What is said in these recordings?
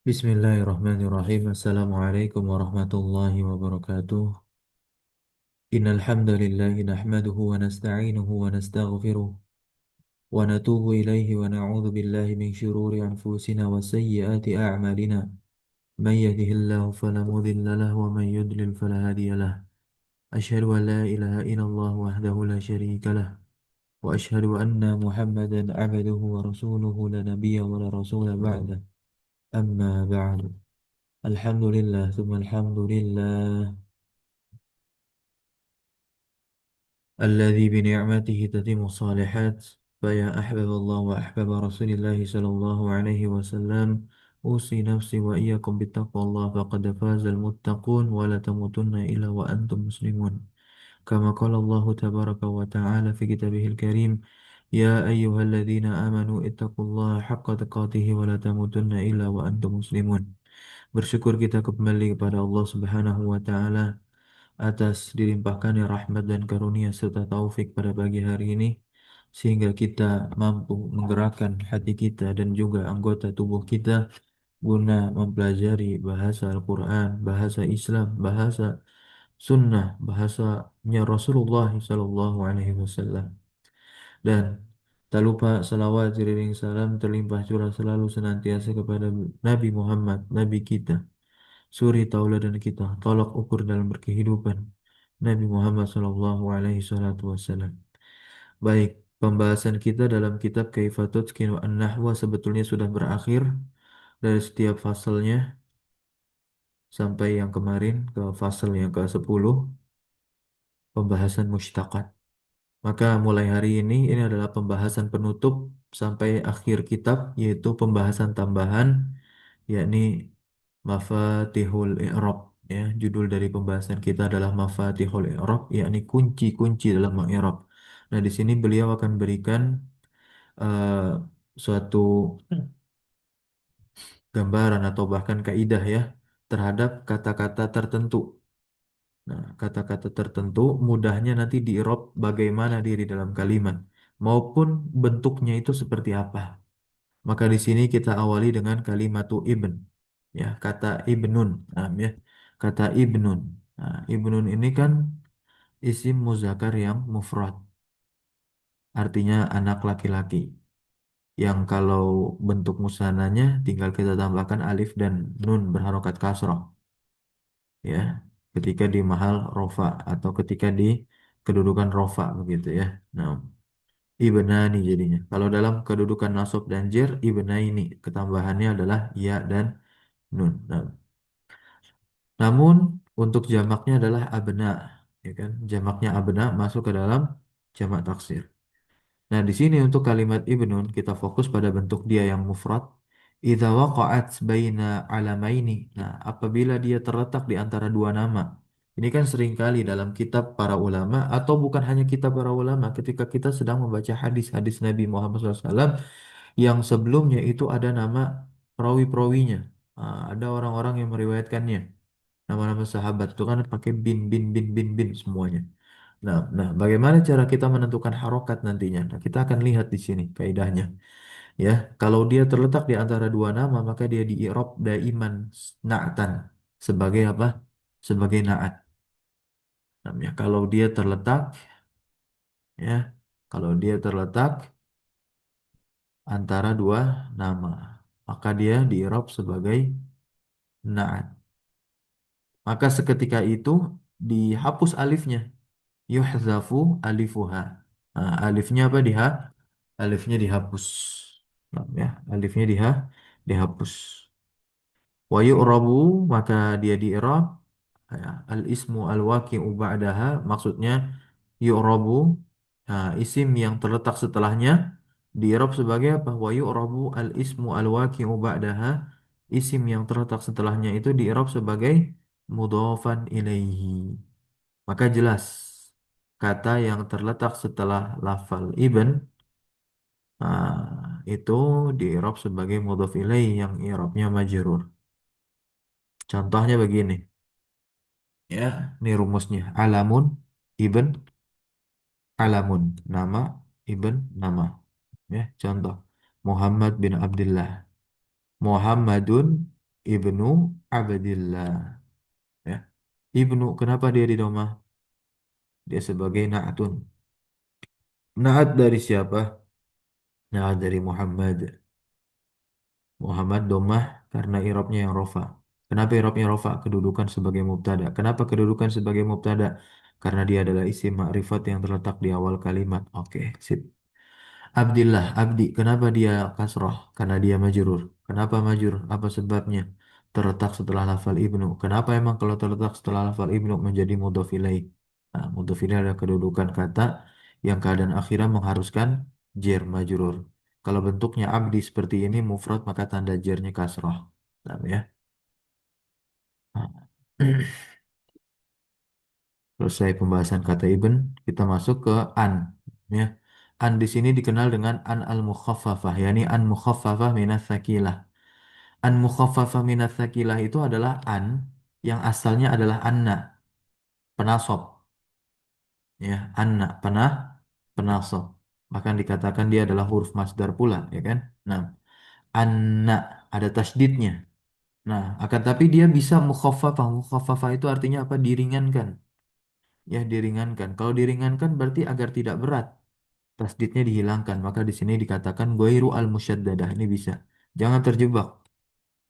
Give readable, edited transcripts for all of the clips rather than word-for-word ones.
Bismillahirrahmanirrahim. Assalamualaikum warahmatullahi wabarakatuh. Innal hamdalillahi nahmaduhu wa nasta'inuhu wa nastaghfiruh wa natubu ilaihi wa na'udzu billahi min shururi anfusina wa sayyiati a'malina. Man yahdihillahu fala mudilla lahu wa man yudlil fala hadiya lahu. Asyhadu an la ilaha illallah wahdahu la syarika lah wa asyhadu anna Muhammadan 'abduhu wa rasuluhu la nabiyya wa la rasula ba'da. Amma ba'du. Alhamdulillah, tsumma alhamdulillah. الذي بنعمته تتم الصالحات. فيا أحباب الله وأحباب رسول الله صلى الله عليه وسلم، أوصي نفسي وإياكم بتقوى الله، فقد فاز المتقون، ولا تموتن إلا وأنتم مسلمون. كما قال الله تبارك وتعالى في كتابه الكريم: يا أيها الذين آمنوا اتقوا الله حق تقاته ولا تموتن إلا وأنتم مسلمون. Bersyukur kita kembali kepada Allah Subhanahu wa taala atas dilimpahkannya rahmat dan karunia serta taufik pada pagi hari ini, sehingga kita mampu menggerakkan hati kita dan juga anggota tubuh kita guna mempelajari bahasa Al-Quran, bahasa Islam, bahasa Sunnah, bahasanya Rasulullah Sallallahu Alaihi Wasallam. Dan tak lupa salawat iring salam terlimpah curah selalu senantiasa kepada Nabi Muhammad, Nabi kita, suri tauladan kita, tolak ukur dalam berkehidupan, Nabi Muhammad Sallallahu Alaihi Wasallam. Baik, pembahasan kita dalam kitab Kaifatut Kinu An-Nahwa sebetulnya sudah berakhir dari setiap fasalnya sampai yang kemarin ke fasal yang ke-10, pembahasan mushtaqat. Maka mulai hari ini adalah pembahasan penutup sampai akhir kitab, yaitu pembahasan tambahan, yakni Mafatihul I'rab. Ya, judul dari pembahasan kita adalah Mafatihul I'rab, yakni kunci-kunci dalam meng'irab. Nah, di sini beliau akan berikan eh, suatu gambaran atau bahkan kaidah ya terhadap kata-kata tertentu. Nah, kata-kata tertentu mudahnya nanti di-i'rab bagaimana diri dalam kalimat maupun bentuknya itu seperti apa. Maka di sini kita awali dengan kalimatu ibn. Ya, kata ibnun. Nah, ya. Kata ibnun. Nah, ibnun ini kan isim muzakkar yang mufrad. Artinya anak laki-laki. Yang kalau bentuk musananya tinggal kita tambahkan alif dan nun berharokat kasroh. Ya, ketika di mahal rofa atau ketika di kedudukan rofa begitu ya. Nah, ibnani jadinya. Kalau dalam kedudukan nasab dan jer, ibnaini. Ketambahannya adalah ya dan nun. Nah, namun untuk jamaknya adalah abna, ya kan? Jamaknya abna masuk ke dalam jamak taksir. Nah, di sini untuk kalimat ibnun kita fokus pada bentuk dia yang mufrad. Idza waqa'at baina alamaini. Nah, apabila dia terletak di antara dua nama. Ini kan seringkali dalam kitab para ulama atau bukan hanya kitab para ulama, ketika kita sedang membaca hadis-hadis Nabi Muhammad SAW yang sebelumnya itu ada nama perawi-perawinya. Nah, ada orang-orang yang meriwayatkannya. Nama-nama sahabat itu kan pakai bin, bin, bin, bin, bin semuanya. Bagaimana cara kita menentukan harokat nantinya? Nah, kita akan lihat di sini kaidahnya. Ya, kalau dia terletak di antara dua nama, maka dia di i'rab daiman na'tan sebagai apa? Sebagai na'at. Namanya. Kalau dia terletak, ya, kalau dia terletak antara dua nama, maka dia di i'rab sebagai na'at. Maka seketika itu dihapus alifnya. Yuhzafu alifuha. Nah, alifnya apa alifnya dihapus. Nah, ya, alifnya dihapus. Wa yu'rabu, maka dia di i'rab ya, al ismu al waqi'u ba'daha, maksudnya yu'rabu, nah, isim yang terletak setelahnya di i'rab sebagai apa? Wa yu'rabu al ismu al waqi'u ba'daha, isim yang terletak setelahnya itu di i'rab sebagai mudhofan ilaihi. Maka jelas kata yang terletak setelah lafal ibn, itu di i'rab sebagai mudhof ilaih yang i'rabnya majrur. Contohnya begini, ya, ini rumusnya. Alamun ibn, alamun nama, ibn nama. Ya, contoh Muhammad bin Abdullah. Muhammadun ibnu Abdillah. Ya. Ibnu, kenapa dia di domah? Dia sebagai na'atun. Na'at dari siapa? Na'at dari Muhammad. Muhammad domah karena irobnya yang rofa. Kenapa irobnya rofa? Kedudukan sebagai mubtada. Kenapa kedudukan sebagai mubtada? Karena dia adalah isim ma'rifat yang terletak di awal kalimat. Oke, sip. Abdillah, Abdi. Kenapa dia kasroh? Karena dia majrur. Kenapa majrur? Apa sebabnya? Terletak setelah lafal ibnu. Kenapa emang kalau terletak setelah lafal ibnu menjadi mudhof ilaih? Nah, mudhof ilaih adalah kedudukan kata yang keadaan akhirnya mengharuskan jer majrur. Kalau bentuknya abdi seperti ini mufrad maka tanda jernya kasroh. Nah, ya. Nah. Selesai pembahasan kata ibn, kita masuk ke an. Ya. An di sini dikenal dengan an al-mukhaffafah, yakni an mukhaffafah minas sakilah. An mukhaffafah minas sakilah itu adalah an yang asalnya adalah anna, penasob. Ya, anna, penasob. Bahkan dikatakan dia adalah huruf masdar pula, ya kan? Nah, anna ada tasdidnya. Nah, akan tapi dia bisa mukhaffafah. Mukhaffafah itu artinya apa? Diringankan. Ya, diringankan. Kalau diringankan berarti agar tidak berat. Tasdidnya dihilangkan. Maka di sini dikatakan goiru al-musyaddadah. Ini bisa. Jangan terjebak.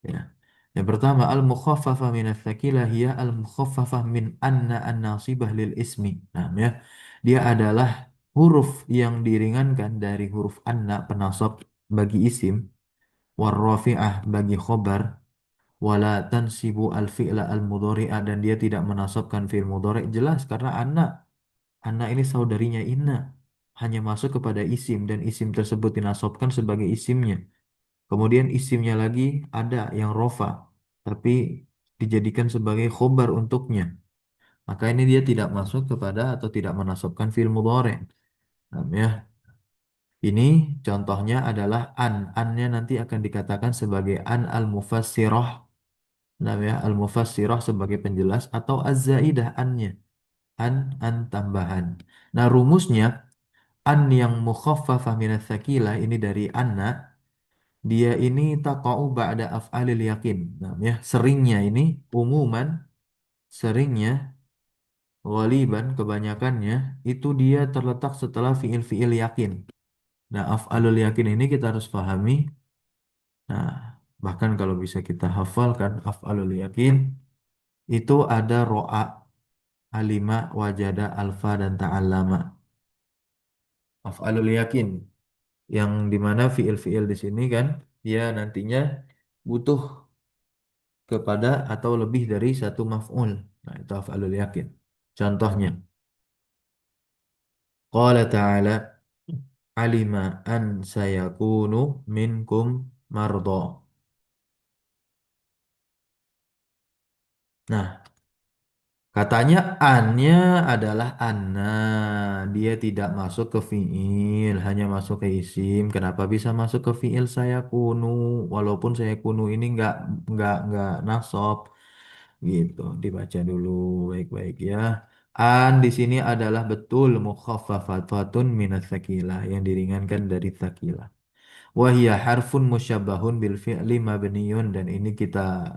Ya. Yang pertama, al-mukhaffafah min ats-tsakilah hiya al-mukhaffafah min anna an-nasibah lil ismi. Nah, ya. Dia adalah huruf yang diringankan dari huruf anna penasab bagi isim, warrafi'ah bagi khobar, wala tansibu al-fi'la al-mudhari'a dan dia tidak menasabkan fi'il mudhari' jelas karena anak ini saudarinya inna hanya masuk kepada isim dan isim tersebut dinasabkan sebagai isimnya. Kemudian isimnya lagi ada yang rofa tapi dijadikan sebagai khobar untuknya. Maka ini dia tidak masuk kepada atau tidak menasabkan fi'il mudhari'. Nah, ya. Ini contohnya adalah an. An-nya nanti akan dikatakan sebagai an al-mufassirah. Namanya al-mufassirah sebagai penjelas atau az-zaidah an-nya. An tambahan. Nah, rumusnya an yang mukhaffafah minats tsakilah ini dari anna, dia ini taqa'u ba'da af'alil yakin. Nah, ya, seringnya ini umuman seringnya ghaliban kebanyakannya itu dia terletak setelah fiil-fiil yakin. Nah, af'alul yakin ini kita harus pahami. Nah, bahkan kalau bisa kita hafalkan af'alul yakin itu ada ro'a, alima, wajada, alfa dan ta'allama. Af'alul yakin yang dimana fiil-fiil di sini kan dia nantinya butuh kepada atau lebih dari satu maf'ul. Nah, itu af'alul yakin. Contohnya, qala ta'ala alima an sayakunu minkum mardo. Nah, katanya annya adalah anna. Dia tidak masuk ke fiil, hanya masuk ke isim. Kenapa bisa masuk ke fiil saya kunu? Walaupun saya kunu ini nggak nasab gitu. Dibaca dulu baik-baik ya. An di sini adalah betul mukhaffafatun minats tsakilah yang diringankan dari tsakilah. Wahia harfun musyabbahun bil fi'li mabniyun dan ini kita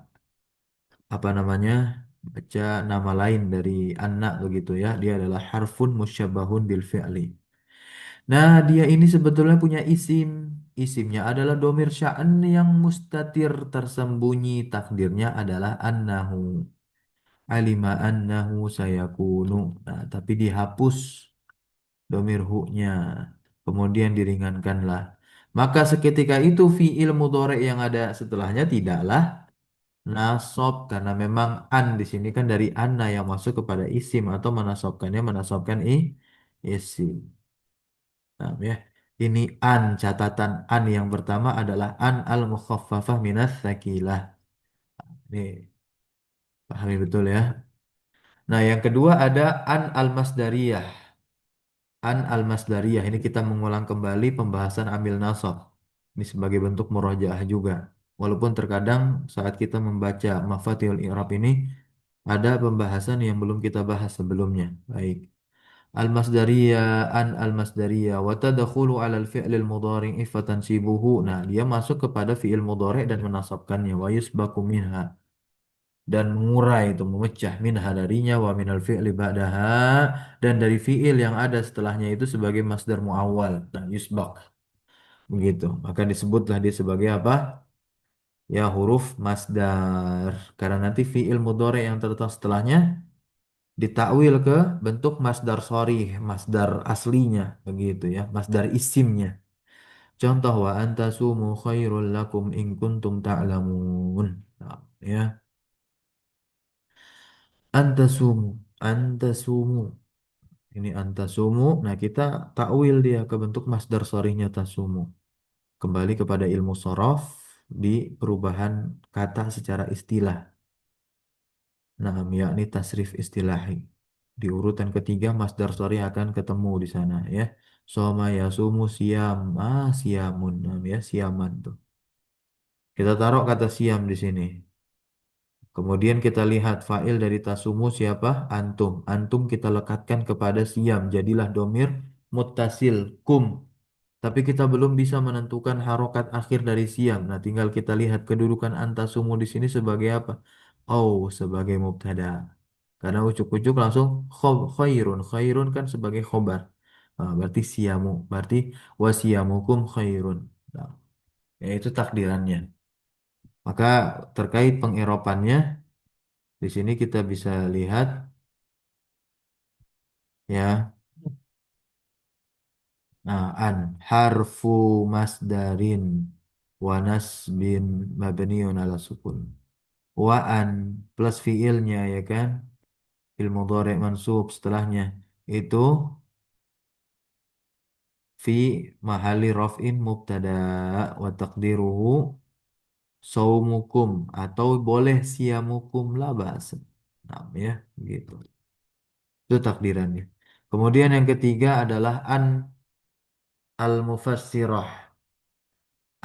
apa namanya baca nama lain dari anak begitu ya dia adalah harfun musyabahun bil fi'li. Nah dia ini sebetulnya punya isimnya adalah domir sya'an yang mustatir tersembunyi takdirnya adalah annahu alima annahu sayakunu. Nah tapi dihapus domir hu-nya kemudian diringankanlah maka seketika itu fiil mudhari yang ada setelahnya tidaklah nasob karena memang an di sini kan dari anna yang masuk kepada isim atau menasobkannya menasobkan isim. Nah, ya. Ini an catatan an yang pertama adalah an al mukhaffafah minas sakilah. Nih, pahami betul ya. Nah, yang kedua ada an al masdariyah. An al masdariyah ini kita mengulang kembali pembahasan amil nasab. Ini sebagai bentuk murojaah juga. Walaupun terkadang saat kita membaca Mafatihul I'rab ini ada pembahasan yang belum kita bahas sebelumnya. Baik. Al-masdariyah an al-masdariyah wa tadkhulu 'ala al-fi'l al-mudhari' fa tansibuhu. Nah, dia masuk kepada fi'il mudhari' dan menasabkannya wa yusbaku minha dan mengurai itu memecah minha darinya wa minal fi'li ba'daha dan dari fi'il yang ada setelahnya itu sebagai masdar muawwal. Nah, yusbak begitu. Maka disebutlah dia sebagai apa? Ya huruf masdar. Karena nanti fi'il mudhari' yang terletak setelahnya ditakwil ke bentuk masdar sharih, masdar aslinya begitu ya, masdar isimnya. Contoh wa antasumu khairul lakum in kuntum ta'lamun. Nah, ya, antasumu, antasumu. Ini antasumu. Nah, kita takwil dia ke bentuk masdar sharihnya tasumu. Kembali kepada ilmu sorof di perubahan kata secara istilah. Nah, yakni tasrif istilahi. Di urutan ketiga masdar sharih akan ketemu di sana ya. Soma yasumu siam. Ah, siamun. Nah, ya, siaman tuh. Kita taruh kata siam di sini. Kemudian kita lihat fa'il dari tasumu siapa? Antum. Antum kita lekatkan kepada siam. Jadilah domir muttasil kum. Tapi kita belum bisa menentukan harokat akhir dari siam. Nah, tinggal kita lihat kedudukan antasumu di sini sebagai apa? Oh, sebagai mubtada. Karena ucuk-ucuk langsung khairun. Khairun kan sebagai khobar. Nah, berarti siamu. Berarti wasiamukum khairun. Nah, ya itu takdirannya. Maka terkait pengeropannya, di sini kita bisa lihat ya. Nah, an harfu masdarin wa nasbin mabniun ala sukun. Wa an plus fiilnya ya kan? Fil mudhari' mansub setelahnya itu fi mahali raf'in mubtada wa taqdiruhu saumukum atau boleh siamukum la ba'as. Nah, ya, gitu. Itu takdirannya. Kemudian yang ketiga adalah an al-mufassirah.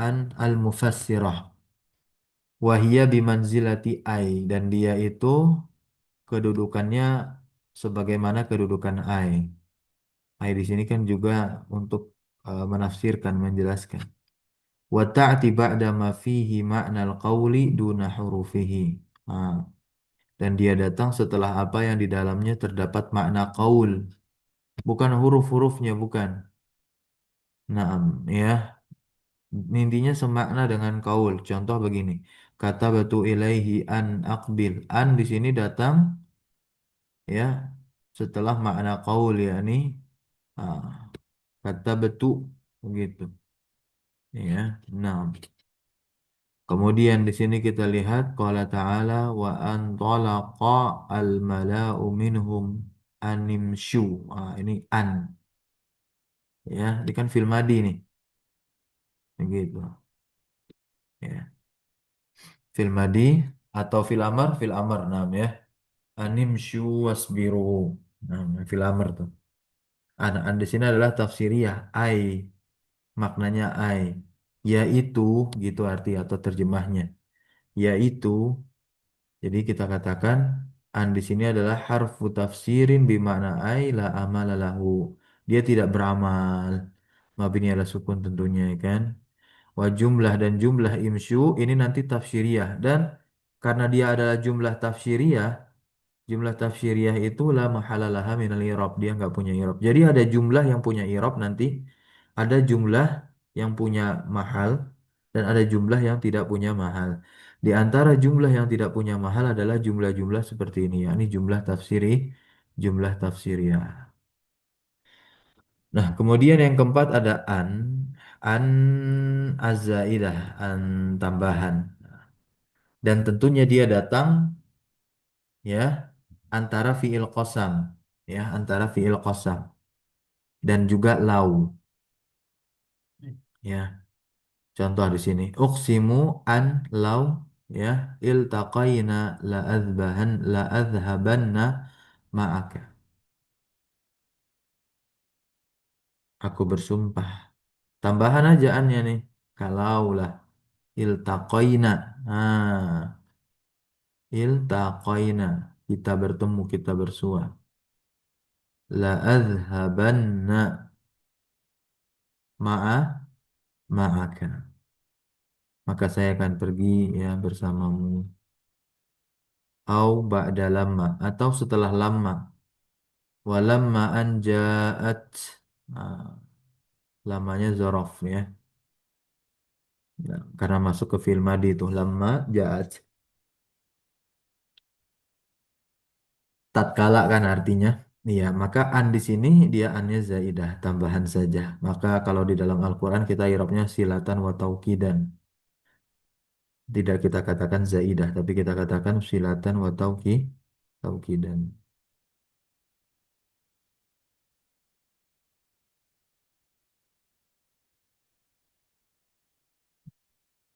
An al-mufassirah. Wahia bimanzilati ai dan dia itu kedudukannya sebagaimana kedudukan ai. Ai di sini kan juga untuk menafsirkan, menjelaskan. Wa ta'ti ba'da ma fihi ma'nal qawli duna hurufihi. Nah, dan dia datang setelah apa yang di dalamnya terdapat makna qaul, bukan huruf-hurufnya, bukan. Naam, ya. Intinya semakna dengan qaul. Contoh begini. Kata batu ilaihi an aqbil. An di sini datang ya setelah makna qaul yakni ah, kata betu begitu ya. Nah, kemudian di sini kita lihat qala ta'ala wa an talaqa al mala'u minhum animshu. Ah, ini an ya, ini kan fil madi nih. Begitu ya. Fil madi atau fil amr nam ya. Animshu wasbiru. Nah, fil amr tuh. An di sini adalah tafsiriyah ai, maknanya ai, yaitu gitu arti atau terjemahnya. Yaitu, jadi kita katakan an di sini adalah harfu tafsirin bimakna ai la amala lahu. Dia tidak beramal. Mabni ala sukun tentunya ya kan. Wa jumlah dan jumlah imsyu ini nanti tafsiriyah dan karena dia adalah jumlah tafsiriyah, jumlah tafsiriyah itu la mahalalaha minal i'rab. Dia nggak punya i'rab. Jadi ada jumlah yang punya i'rab nanti, ada jumlah yang punya mahal, dan ada jumlah yang tidak punya mahal. Di antara jumlah yang tidak punya mahal adalah jumlah-jumlah seperti ini, yakni jumlah tafsiri, jumlah tafsiriyah. Nah, kemudian yang keempat ada an azaidah, an tambahan. Dan tentunya dia datang ya antara fiil qasam ya antara fiil qasam dan juga lau ya. Contoh di sini uqsimu an lau ya iltaqaina la adhabanna ma'aka. Aku bersumpah. Tambahan aja annya nih. Kalaulah iltaqaina. Nah, iltaqaina. Kita bertemu, kita bersua. La adhabanna ma'a ma'aka. Maka saya akan pergi ya bersamamu. Au ba'da lamma atau setelah lama. Walamma an ja'at. Nah, lamanya zorof ya. Nah, karena masuk ke film madi itu lama ja'at. Tatkala kan artinya. Iya, maka an di sini dia annya zaidah, tambahan saja. Maka kalau di dalam Al-Quran kita irobnya silatan wa taukidan. Tidak kita katakan zaidah, tapi kita katakan silatan wa taukidan.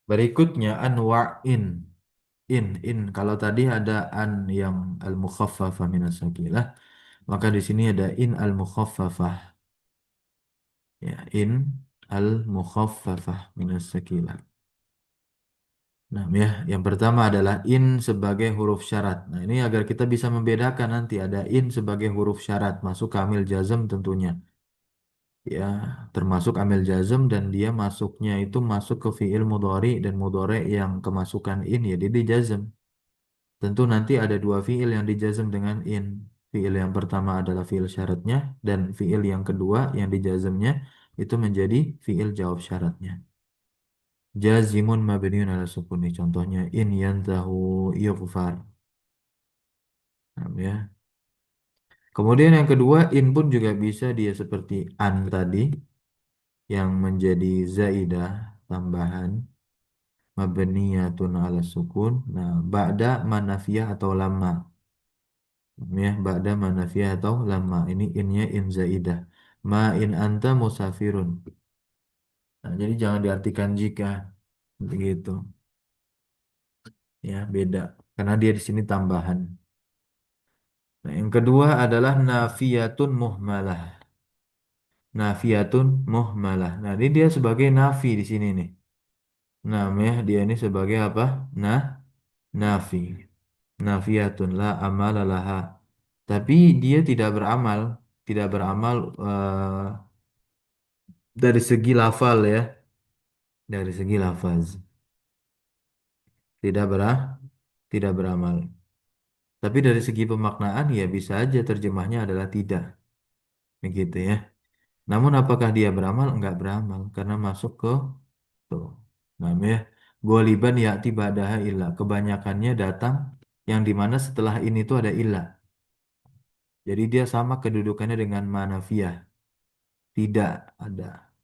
Berikutnya anwa in. Kalau tadi ada an yang al-mukhaffafah minas sakilah, maka di sini ada in al-mukhaffafah. Ya, in al-mukhaffafah minas sakilah. Nah, ya, yang pertama adalah in sebagai huruf syarat. Nah, ini agar kita bisa membedakan nanti ada in sebagai huruf syarat masuk ke amil jazm tentunya. Ya, termasuk amil jazm dan dia masuknya itu masuk ke fiil mudhari dan mudhari yang kemasukan in ya dia dijazm. Tentu nanti ada dua fiil yang dijazm dengan in. Fiil yang pertama adalah fiil syaratnya dan fiil yang kedua yang dijazmnya itu menjadi fiil jawab syaratnya. Jazimun mabniun ala sukuni. Contohnya in yantahu yughfar. Nah, ya. Kemudian yang kedua in pun juga bisa dia seperti an tadi yang menjadi zaidah tambahan mabniyatun ala sukun. Nah, ba'da manafiyah atau lama. Ya, ba'da manafiyah atau lama. Ini innya in zaidah. Ma in anta musafirun. Nah, jadi jangan diartikan jika begitu. Ya, beda. Karena dia di sini tambahan. Nah, yang kedua adalah nafiyatun muhmalah. Nafiyatun muhmalah. Nah, ini dia sebagai nafi di sini nih. Namanya dia ini sebagai apa? Nah, nafi. Nafiyatun la amala laha. Tapi dia tidak beramal, tidak beramal dari segi lafal ya, dari segi lafaz. Tidak tidak beramal. Tapi dari segi pemaknaan ya bisa aja terjemahnya adalah tidak, begitu ya. Namun apakah dia beramal? Enggak beramal karena masuk ke tuh. Namanya goliban ya'ti ba'daha ilah. Kebanyakannya datang yang dimana setelah ini tuh ada ilah. Jadi dia sama kedudukannya dengan manafiyah. Tidak ada.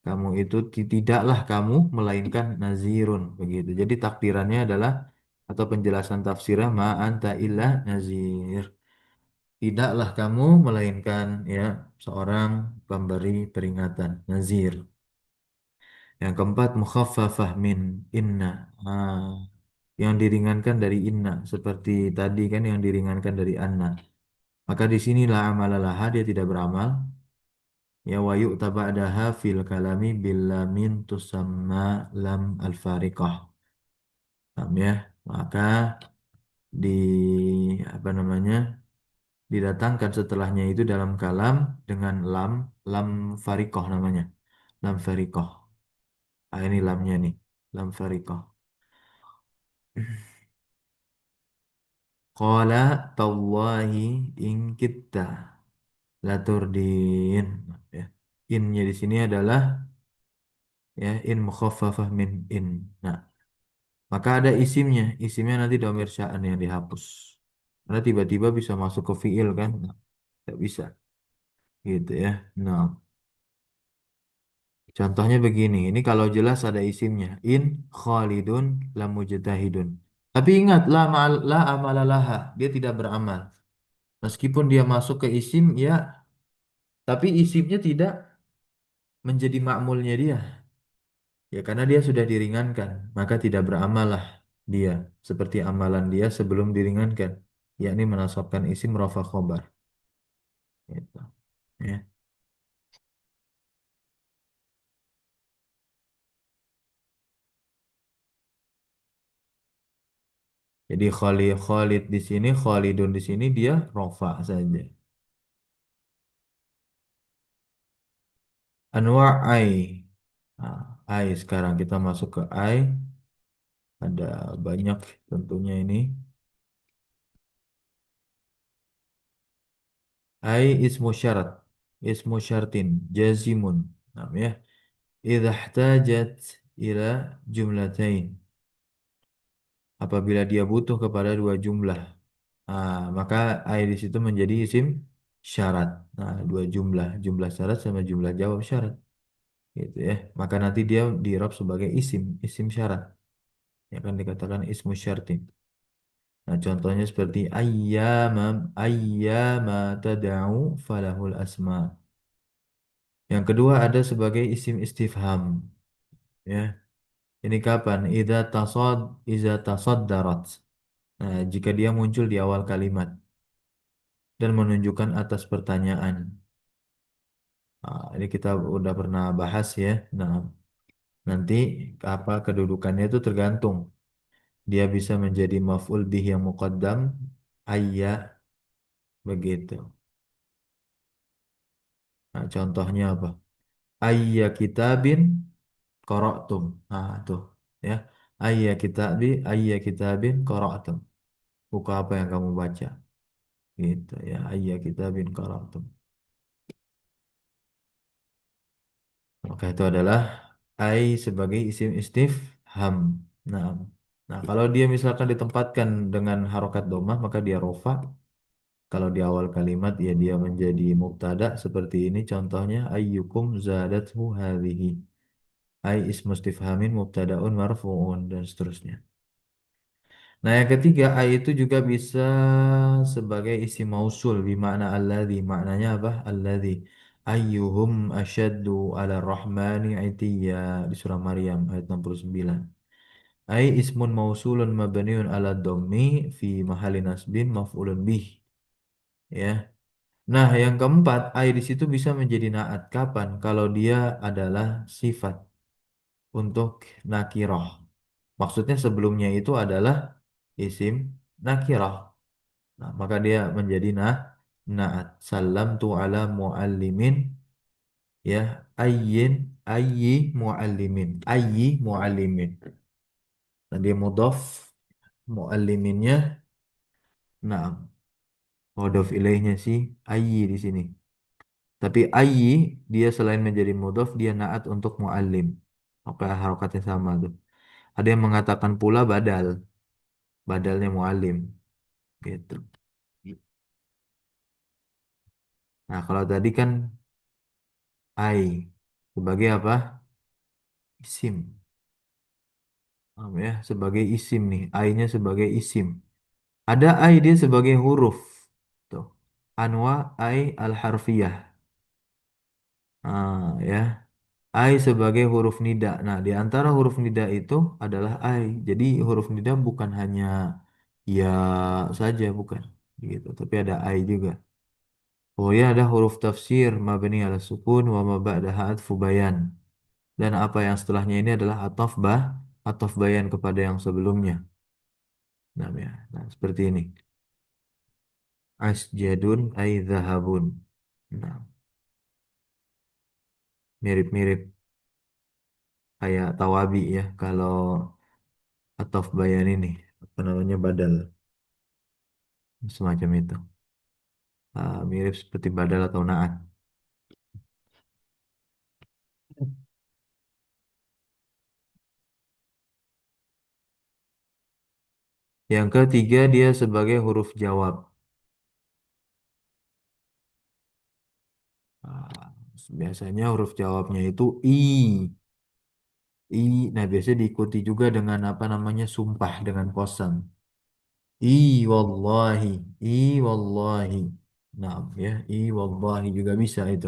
Kamu itu tidaklah kamu melainkan nazirun begitu. Jadi takdirannya adalah atau penjelasan tafsirnya ma anta illa nazir. Tidaklah kamu melainkan ya seorang pemberi peringatan nazir. Yang keempat mukhaffafah min inna. Ah, yang diringankan dari inna seperti tadi kan yang diringankan dari anna. Maka di sinilah amalalaha dia tidak beramal. Ya wa yu'taba'daha fil kalami bil lamin tusamma lam al fariqah. Paham ya? Maka di apa namanya? Didatangkan setelahnya itu dalam kalam dengan lam fariqah namanya. Lam fariqah. Ah, ini lamnya nih. Lam fariqah. Qala tawahi in kitta laturdin. Ya. Innya di sini adalah ya in mukhaffafah min in. Nah, maka ada isimnya. Isimnya nanti domir sya'an yang dihapus. Karena tiba-tiba bisa masuk ke fiil kan? Nah, tidak bisa. Gitu ya. Nah, contohnya begini. Ini kalau jelas ada isimnya. In khalidun la mujtahidun. Tapi ingat, la amalalaha. Dia tidak beramal. Meskipun dia masuk ke isim, ya. Tapi isimnya tidak menjadi makmulnya dia. Ya karena dia sudah diringankan. Maka tidak beramallah dia. Seperti amalan dia sebelum diringankan. Yakni menasabkan isim rafa khobar. Gitu. Ya. Jadi Khalid Khalid di sini, Khalidun di sini dia rofa saja. Anwa' ai. Nah, ai sekarang kita masuk ke ai. Ada banyak tentunya ini. Ai ismu syarat. Ismu syartin. Jazimun. Nah, ya. Idza ihtajat ila jumlatain. Apabila dia butuh kepada dua jumlah. Nah, maka ai di situ menjadi isim syarat. Nah, dua jumlah. Jumlah syarat sama jumlah jawab syarat. Gitu ya. Maka nanti dia di-i'rab sebagai isim. Isim syarat. Ya kan dikatakan ismu syartin. Nah, contohnya seperti ayyama tad'u falahul asma. Yang kedua ada sebagai isim istifham, ya. Ini kapan? Idza tasaddarat. Nah, jika dia muncul di awal kalimat dan menunjukkan atas pertanyaan. Nah, ini kita udah pernah bahas ya. Nah, nanti apa kedudukannya itu tergantung. Dia bisa menjadi maf'ul bih yang muqaddam, ayya begitu. Nah, contohnya apa? Ayya kitabin qara'tum. Nah, tuh ya. Ayya kitabin qara'tum. Buku apa yang kamu baca? Gitu ya. Ayya kitabin qara'tum. Maka itu adalah ai sebagai isim istifham. Nah, nah kalau dia misalkan ditempatkan dengan harokat domah maka dia rofa. Kalau di awal kalimat ya dia menjadi mubtada seperti ini contohnya ayyukum zadathu hadhihi. Ai ismu istifhamin mubtadaun marfu'un dan seterusnya. Nah, yang ketiga, ai itu juga bisa sebagai isim mausul bimakna alladzi. Maknanya apa? Alladzi. Ayyuhum asyaddu ala rahmani itiyya di surah Maryam ayat 69. Ai ismun mausulun mabniun ala dhammi fi mahalli nasbin maf'ulun bih. Ya. Nah, yang keempat, ai di situ bisa menjadi naat. Kapan? Kalau dia adalah sifat untuk nakiroh. Maksudnya sebelumnya itu adalah isim nakirah. Nah, maka dia menjadi naat. Salam tu ala muallimin ya ayyi muallimin. Ayyi muallimin. Nah, dia mudhaf mualliminnya nah mudhaf ilaihnya sih ayyi di sini. Tapi ayyi dia selain menjadi mudhaf dia naat untuk muallim. Maka harokatnya sama tuh. Ada yang mengatakan pula badalnya muallim gitu. Nah, kalau tadi kan ai sebagai apa? Isim. Paham ya, sebagai isim nih. Ai-nya sebagai isim. Ada ai dia sebagai huruf. Tuh. Anwa ai al-harfiyah. Ya. Ai sebagai huruf nida. Nah, di antara huruf nida itu adalah ai. Jadi huruf nida bukan hanya ya saja, bukan. Gitu. Tapi ada ai juga. Oh ya, ada huruf tafsir mabni ala sukun wa ma ba'daha atfu bayan. Dan apa yang setelahnya ini adalah ataf bayan kepada yang sebelumnya. Nah, ya. Nah, seperti ini. Asjadun ay zahabun. Nah, mirip-mirip kayak tawabi ya kalau ataf bayan ini apa namanya badal semacam itu. Mirip seperti badal atau naat. Yang ketiga dia sebagai huruf jawab. Ah, biasanya huruf jawabnya itu i. Nah, biasanya diikuti juga dengan apa namanya sumpah dengan kosam. Wallahi, wallahi. Nah, ya, wallahi juga bisa itu.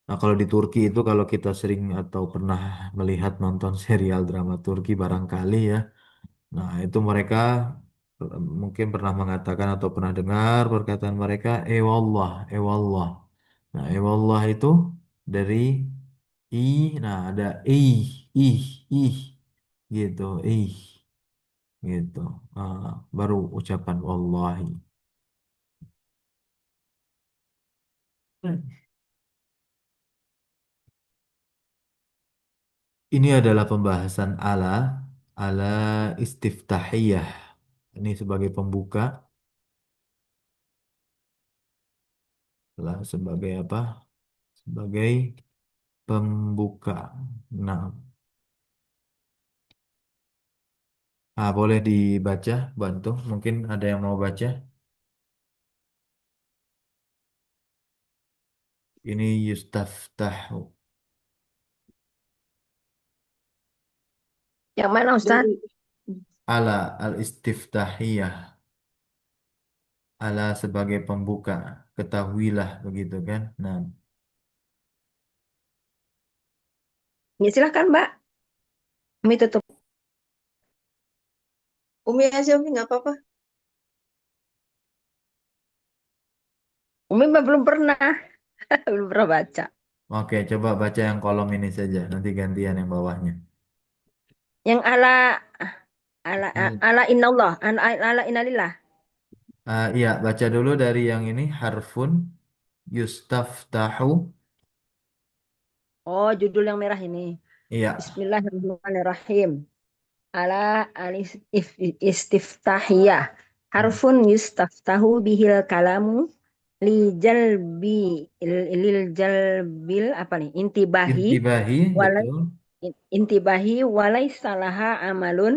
Nah, kalau di Turki itu kalau kita sering atau pernah melihat nonton serial drama Turki barangkali ya. Nah, itu mereka mungkin pernah mengatakan atau pernah dengar perkataan mereka wallah, wallah. Nah, wallah itu dari i, nah ada ih, ih gitu, gitu. Ah, baru ucapan wallahi. Ini adalah pembahasan ala istiftahiyah. Ini sebagai pembuka, lah sebagai apa? Sebagai pembuka. Nah, boleh dibaca, bantu. Mungkin ada yang mau baca. Ini yustaftahu. Yang mana Ustaz? Ala al-istiftahiyah. Ala sebagai pembuka. Ketahuilah begitu kan? Nah, Ya silahkan Mbak. Umi tutup. Umi aja Umi nggak apa-apa. Umi mah belum pernah, belum pernah baca. oke, coba baca yang kolom ini saja. Nanti gantian yang bawahnya. Yang ala ala innallah, ala innalillah. Iya, baca dulu dari yang ini. Harfun yustaftahu. Oh, judul yang merah ini. Iya. Bismillahirrahmanirrahim. Ala alis istiftahiyah. Hmm. Harfun yustaftahu bihil kalamu li jalbi lil jalbil apa nih? Intibahi Intibahi, walai betul. intibahi walai salaha amalun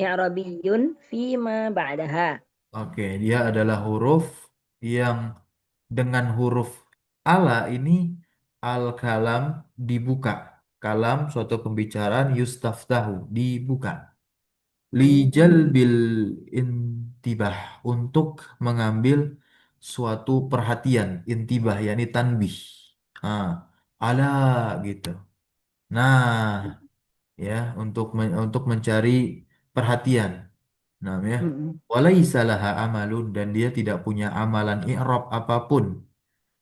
i'rabiyun fi ma ba'daha. Oke, dia adalah huruf yang dengan huruf ala ini al-kalam dibuka. Kalam suatu pembicaraan yustaftahu dibuka. Lijal Hmm. bil intibah untuk mengambil suatu perhatian intibah yakni tanbih. Ah, ala gitu. Nah, ya untuk mencari perhatian. Nah, ya. Mm-mm. Walaisa laha amalun dan dia tidak punya amalan i'rab apapun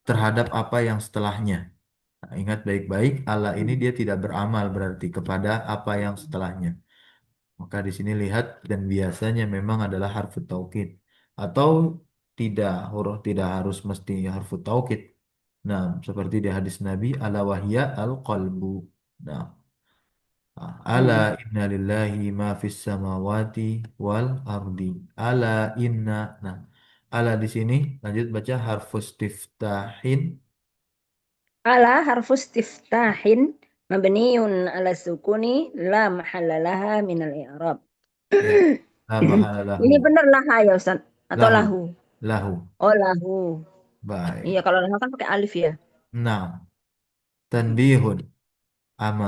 terhadap apa yang setelahnya. Nah, ingat baik-baik, Allah ini dia tidak beramal berarti kepada apa yang setelahnya. Maka di sini lihat dan biasanya memang adalah harfu taukid atau tidak huruf tidak harus mesti harfu taukid. Nah, seperti di hadis Nabi ala wahya al qalbu. Nah, ala Mm-mm. inna lillahi ma fis samawati wal ardi. Ala inna. Nah, ala di sini lanjut baca harfus tiftahin. Ala harfu istiftahin mabniun ala sukuni la mahalla laha minal i'rab. Ya. La mahala Ini lahu. benar laha ya Ustaz atau Lahu. lahu? Lahu. Oh lahu. Iya Baik. kalau lahu kan pakai alif ya. Nah, tanbihun. Ama.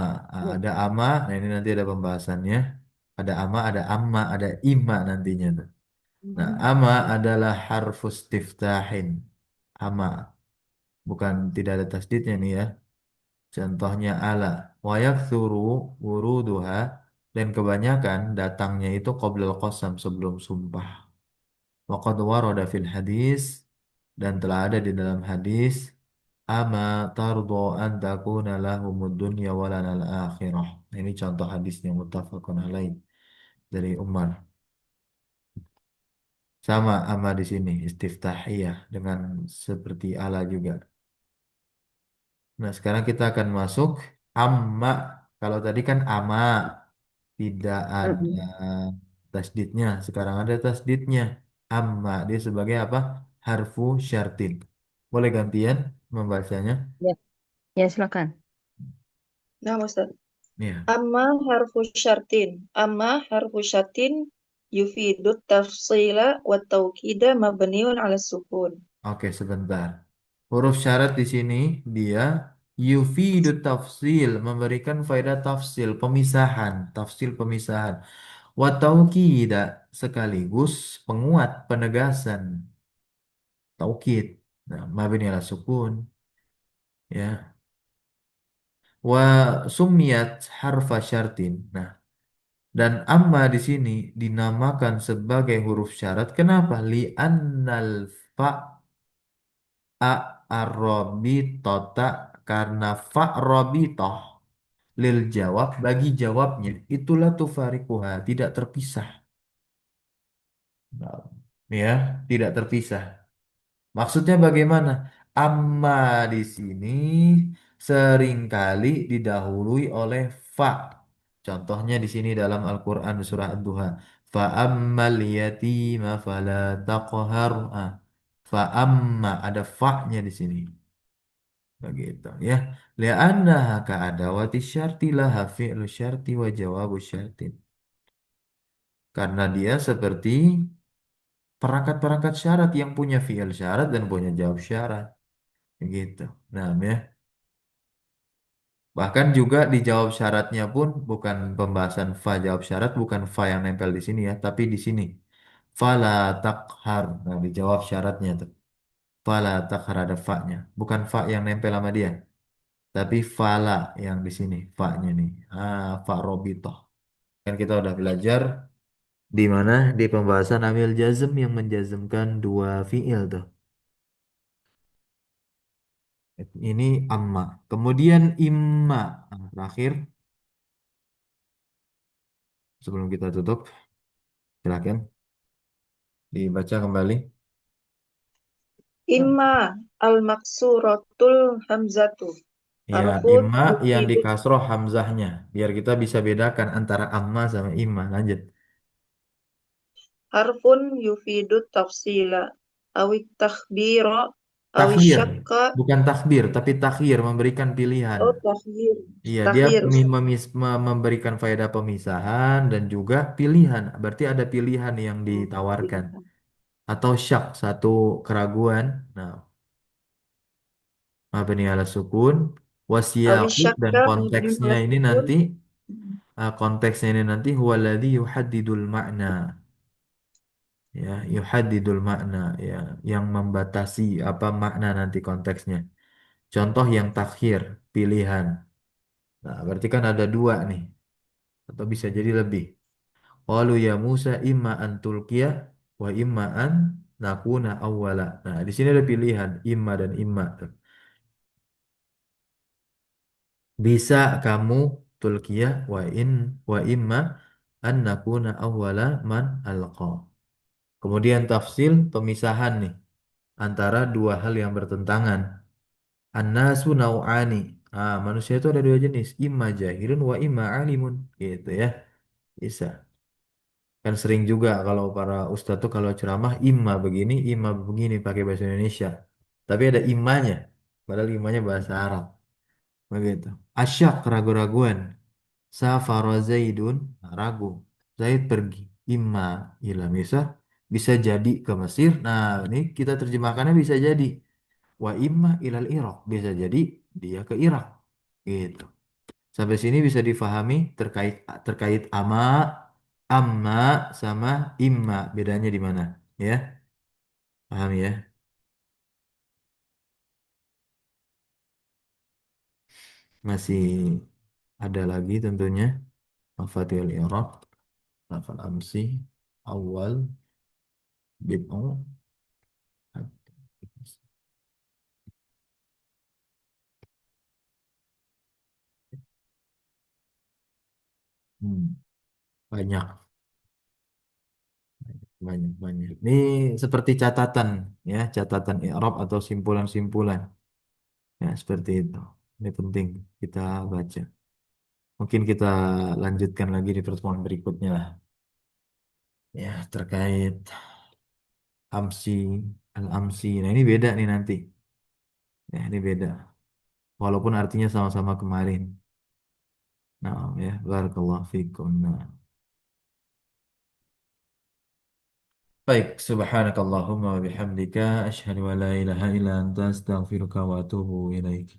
Ada Mm. ama. Nah, ini nanti ada pembahasannya. Ada ama, ada amma, ada imma nantinya tuh. Nah, ama adalah harfus tiftahin. Ama. Bukan tidak ada tasdidnya nih ya. Contohnya ala wa yaktsuru wuruduha dan kebanyakan datangnya itu qoblal qasam sebelum sumpah. Wa qad warada fil hadis dan telah ada di dalam hadis ama tardo an takuna lahumud dunya wa lanal akhirah. Ini contoh hadisnya muttafaqun alaih dari Umar. Sama ama di sini istiftahiyah dengan seperti ala juga. Nah, sekarang kita akan masuk amma. Kalau tadi kan ama tidak ada Mm-mm. tasdidnya. Sekarang ada tasdidnya. Amma dia sebagai apa? Harfu syartin. Boleh gantian membacanya? Ya, ya silakan. Nah, Ustaz. Iya. Amma harfu syartin. Amma harfu syartin yufidut tafsila wa tawkida mabniun ala sukun. Oke, sebentar. Huruf syarat di sini dia yufidu tafsil, memberikan faedah tafsil, pemisahan, tafsil pemisahan. Wa taukida sekaligus penguat penegasan taukid. Nah, mabni ala sukun ya. Wa sumiyat harfa syartin. Nah, dan amma di sini dinamakan sebagai huruf syarat. Kenapa? Li'annal fa a arrobitota karena fa robitoh lil jawab bagi jawabnya itulah tufarikuha tidak terpisah. Nah, ya, tidak terpisah. Maksudnya bagaimana? Amma di sini seringkali didahului oleh fa. Contohnya di sini dalam Al-Quran surah Ad-Duha. Fa'ammal yatima fala taqhar. Fa'amma ada fa-nya di sini. Begitu ya. Li'annaha ka'adawati syarti laha fi'lu syarti wa jawabu syartin. Karena dia seperti perangkat-perangkat syarat yang punya fi'il syarat dan punya jawab syarat. Begitu. Nah, ya. Bahkan juga dijawab syaratnya pun bukan pembahasan fa jawab syarat, bukan fa yang nempel di sini ya, tapi di sini. Fala takhar. Nah, dijawab syaratnya tuh. Fala takhar ada fa-nya. Bukan fa yang nempel sama dia, tapi fala yang di sini, fa-nya nih. Fa robitoh. Kan kita udah belajar di mana di pembahasan amil jazm yang menjazmkan dua fiil tuh. Ini amma. Kemudian imma. Nah, terakhir sebelum kita tutup, silakan dibaca kembali. Imma al-maksuratul hamzatu. Ya, Harfun imma yang yufidu dikasroh hamzahnya. Biar kita bisa bedakan antara amma sama imma. Lanjut. harfun yufidu tafsila. Awit takhbira. Awit Takhir. syakka. Bukan takbir, tapi takhir, memberikan pilihan. Oh, takhir. Iya, dia Takhir. memberikan faedah pemisahan dan juga pilihan. Berarti ada pilihan yang ditawarkan. Atau syak, satu keraguan. Nah, mabni ala sukun. Awit Wasiyaqu dan syakka mabni konteksnya ala ini sukun. nanti konteksnya ini nanti huwaladzi yuhaddidul makna. Ya, yuhaddidul makna ya, yang membatasi apa makna nanti konteksnya. Contoh yang takhir, pilihan. Nah, berarti kan ada dua nih, atau bisa jadi lebih. Qalu ya Musa imma an tulqiya wa imma an nakuna awwala. Nah, di sini ada pilihan imma dan imma tuh. Bisa kamu tulqiyah wa imma an nakuna awwala man alqa. Kemudian tafsil pemisahan nih antara dua hal yang bertentangan. An-nasu nau'ani. Manusia itu ada dua jenis, imma jahilun wa imma alimun. Gitu ya. Bisa. Kan sering juga kalau para ustadz tuh kalau ceramah imma begini pakai bahasa Indonesia. Tapi ada imanya. Padahal imanya bahasa Arab. Begitu. Asyak ragu-raguan. Safara Zaidun ragu. Zaid pergi. Imma ila Misr. Bisa jadi ke Mesir. Nah, ini kita terjemahkannya bisa jadi. Wa imma ilal Irak. Bisa jadi dia ke Irak. Gitu. Sampai sini bisa difahami terkait terkait amma sama imma. Bedanya di mana? Ya, paham ya? Masih ada lagi tentunya. Mafatihul I'rab, lafal amsi, awal, bid'u. Hmm, banyak. Banyak. Ini seperti catatan ya, catatan i'rab atau simpulan-simpulan. Ya, seperti itu. Ini penting kita baca. Mungkin kita lanjutkan lagi di pertemuan berikutnya lah. Ya, terkait amsi, al-amsi. Nah, ini beda nih nanti. Ya, ini beda. Walaupun artinya sama-sama kemarin. Nah, ya, barakallahu fikum. Nah. Baik, subhanakallahumma wa bihamdika asyhadu an la ilaha illa anta astaghfiruka wa atubu ilaik.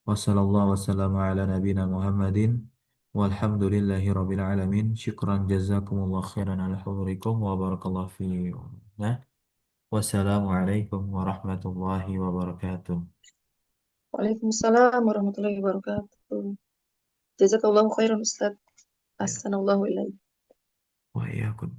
Wassallallahu wassalamu ala nabina Muhammadin walhamdulillahi rabbil alamin. Syukran jazakumullah khairan ala hudurikum wa barakallahu fiikum. Nah, wassalamualaikum warahmatullahi wabarakatuh. Waalaikumsalam warahmatullahi wabarakatuh. Jazakallahu khairan Ustaz. Ya, Ahsanallahu ilaik. wa iyyakum.